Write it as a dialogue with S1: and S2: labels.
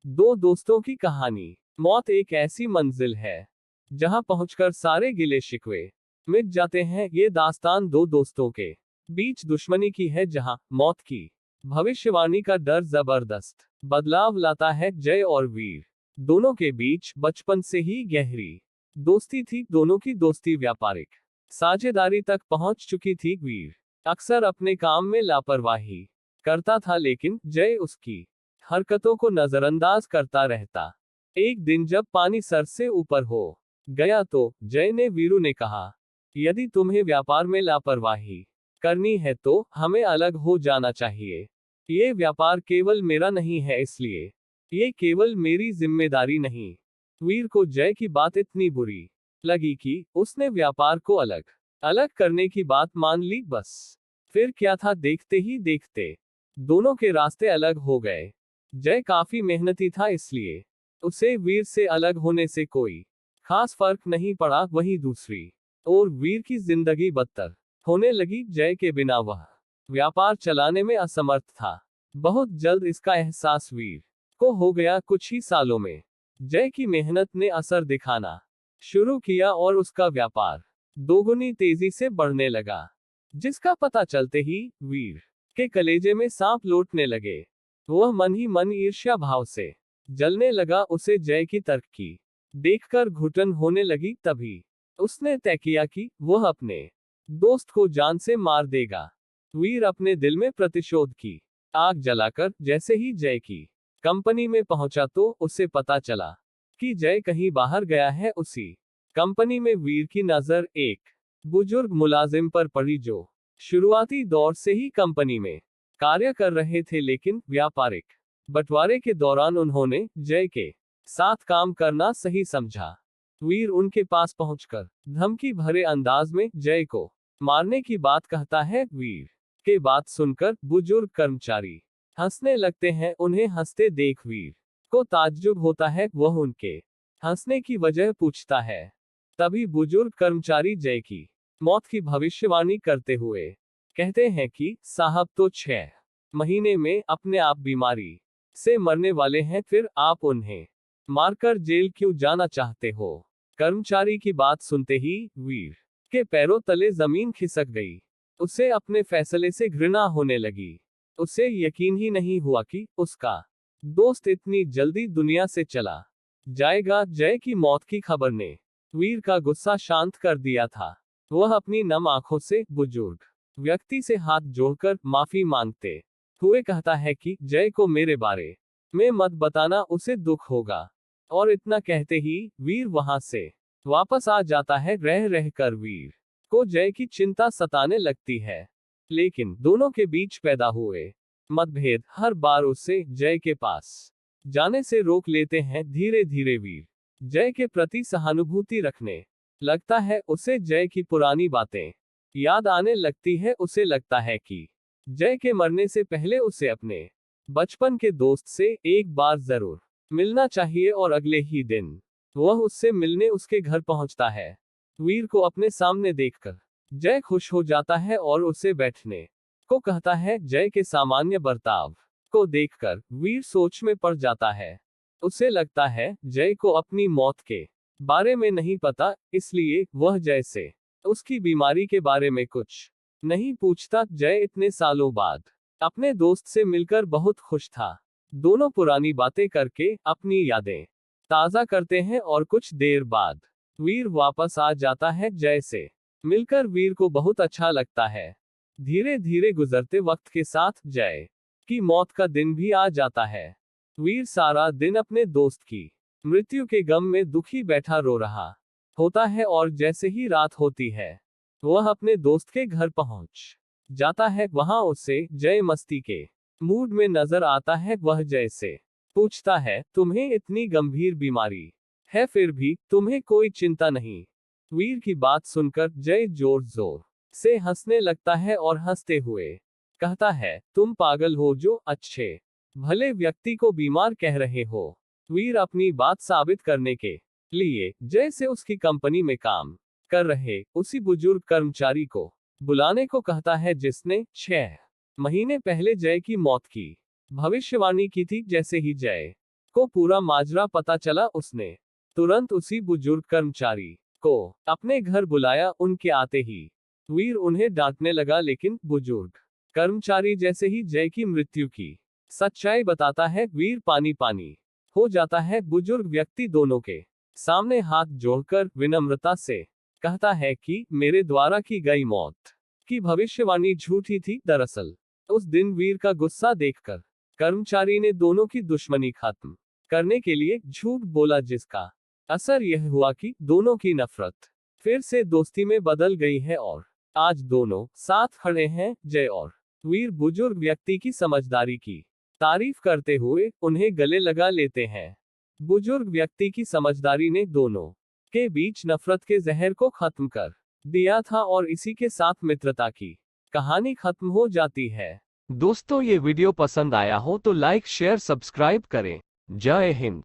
S1: दो दोस्तों की कहानी। मौत एक ऐसी मंजिल है जहां पहुंचकर सारे गिले शिकवे मिट जाते हैं। ये दास्तान दो दोस्तों के बीच दुश्मनी की है, जहां मौत की भविष्यवाणी का डर जबरदस्त बदलाव लाता है। जय और वीर दोनों के बीच बचपन से ही गहरी दोस्ती थी। दोनों की दोस्ती व्यापारिक साझेदारी तक पहुंच चुकी थी। वीर अक्सर अपने काम में लापरवाही करता था, लेकिन जय उसकी हरकतों को नजरअंदाज करता रहता। एक दिन जब पानी सर से ऊपर हो गया तो जय ने वीरू ने कहा, यदि तुम्हें व्यापार में लापरवाही करनी है तो हमें अलग हो जाना चाहिए। ये व्यापार केवल मेरा नहीं है, इसलिए ये केवल मेरी जिम्मेदारी नहीं। वीर को जय की बात इतनी बुरी लगी कि उसने व्यापार को अलग अलग करने की बात मान ली। बस फिर क्या था, देखते ही देखते दोनों के रास्ते अलग हो गए। जय काफी मेहनती था, इसलिए उसे वीर से अलग होने से कोई खास फर्क नहीं पड़ा। वहीं दूसरी ओर वीर की जिंदगी बदतर होने लगी। जय के बिना वह व्यापार चलाने में असमर्थ था। बहुत जल्द इसका एहसास वीर को हो गया। कुछ ही सालों में जय की मेहनत ने असर दिखाना शुरू किया और उसका व्यापार दोगुनी तेजी से बढ़ने लगा, जिसका पता चलते ही वीर के कलेजे में सांप लौटने लगे। वह मन ही मन ईर्ष्या भाव से जलने लगा। उसे जय की तरक्की देखकर घुटन होने लगी। तभी उसने तय किया कि वह अपने दोस्त को जान से मार देगा। वीर अपने दिल में प्रतिशोध की आग जलाकर जैसे ही जय की कंपनी में पहुंचा तो उसे पता चला कि जय कहीं बाहर गया है। उसी कंपनी में वीर की नजर एक बुजुर्ग मुलाजिम पर पड़ी, जो शुरुआती दौर से ही कंपनी में कार्य कर रहे थे, लेकिन व्यापारिक बंटवारे के दौरान उन्होंने जय के साथ काम करना सही समझा। वीर उनके पास पहुंचकर धमकी भरे अंदाज में जय को मारने की बात कहता है। वीर के बात सुनकर बुजुर्ग कर्मचारी हंसने लगते हैं। उन्हें हंसते देख वीर को ताज्जुब होता है। वह उनके हंसने की वजह पूछता है। तभी बुजुर्ग कर्मचारी जय की मौत की भविष्यवाणी करते हुए कहते हैं कि साहब तो 6 महीने में अपने आप बीमारी से मरने वाले हैं, फिर आप उन्हें मारकर जेल क्यों जाना चाहते हो। कर्मचारी की बात सुनते ही वीर के पैरों तले जमीन खिसक गई। उसे अपने फैसले से घृणा होने लगी। उसे यकीन ही नहीं हुआ कि उसका दोस्त इतनी जल्दी दुनिया से चला जाएगा। जय की मौत की खबर ने वीर का गुस्सा शांत कर दिया था। वह अपनी नम आंखों से बुजुर्ग व्यक्ति से हाथ जोड़कर माफी मांगते हुए कहता है कि जय को मेरे बारे में मत बताना, उसे दुख होगा। और इतना कहते ही वीर वहां से वापस आ जाता है। रह रहकर वीर को जय की चिंता सताने लगती है, लेकिन दोनों के बीच पैदा हुए मतभेद हर बार उसे जय के पास जाने से रोक लेते हैं। धीरे धीरे वीर जय के प्रति सहानुभूति रखने लगता है। उसे जय की पुरानी बातें याद आने लगती है। उसे लगता है कि जय के मरने से पहले उसे अपने बचपन के दोस्त से एक बार जरूर मिलना चाहिए। और अगले ही दिन वह उससे मिलने उसके घर पहुंचता है। वीर को अपने सामने देखकर जय खुश हो जाता है और उसे बैठने को कहता है। जय के सामान्य बर्ताव को देखकर वीर सोच में पड़ जाता है। उसे लगता है जय को अपनी मौत के बारे में नहीं पता, इसलिए वह जय से उसकी बीमारी के बारे में कुछ नहीं पूछता। जय इतने सालों बाद अपने दोस्त से मिलकर बहुत खुश था। दोनों पुरानी बातें करके अपनी यादें ताजा करते हैं और कुछ देर बाद वीर वापस आ जाता है। जय से मिलकर वीर को बहुत अच्छा लगता है। धीरे धीरे गुजरते वक्त के साथ जय की मौत का दिन भी आ जाता है। वीर सारा दिन अपने दोस्त की मृत्यु के गम में दुखी बैठा रो रहा होता है, और जैसे ही रात होती है वह अपने दोस्त के घर पहुंच जाता है। वहां उसे जय मस्ती के मूड में नजर आता है। वह जय से पूछता है, तुम्हें इतनी गंभीर बीमारी है, फिर भी तुम्हें कोई चिंता नहीं। वीर की बात सुनकर जय जोर जोर से हंसने लगता है और हंसते हुए कहता है, तुम पागल हो जो अच्छे भले व्यक्ति को बीमार कह रहे हो। वीर अपनी बात साबित करने के लिए जय से उसकी कंपनी में काम कर रहे उसी बुजुर्ग कर्मचारी को बुलाने को कहता है, जिसने 6 महीने पहले जय की मौत की भविष्यवाणी की थी। जैसे ही जय को पूरा माजरा पता चला। उसने तुरंत उसी बुजुर्ग कर्मचारी को अपने घर बुलाया। उनके आते ही वीर उन्हें डांटने लगा, लेकिन बुजुर्ग कर्मचारी जैसे ही जय की मृत्यु की सच्चाई बताता है, वीर पानी पानी हो जाता है। बुजुर्ग व्यक्ति दोनों के सामने हाथ जोड़कर विनम्रता से कहता है कि मेरे द्वारा की गई मौत की भविष्यवाणी झूठी थी। दरअसल उस दिन वीर का गुस्सा देखकर कर्मचारी ने दोनों की दुश्मनी खत्म करने के लिए झूठ बोला, जिसका असर यह हुआ कि दोनों की नफरत फिर से दोस्ती में बदल गई है और आज दोनों साथ खड़े हैं। जय और वीर बुजुर्ग व्यक्ति की समझदारी की तारीफ करते हुए उन्हें गले लगा लेते हैं। बुजुर्ग व्यक्ति की समझदारी ने दोनों के बीच नफरत के जहर को खत्म कर दिया था और इसी के साथ मित्रता की कहानी खत्म हो जाती है। दोस्तों, ये वीडियो पसंद आया हो तो लाइक शेयर सब्सक्राइब करें। जय हिंद।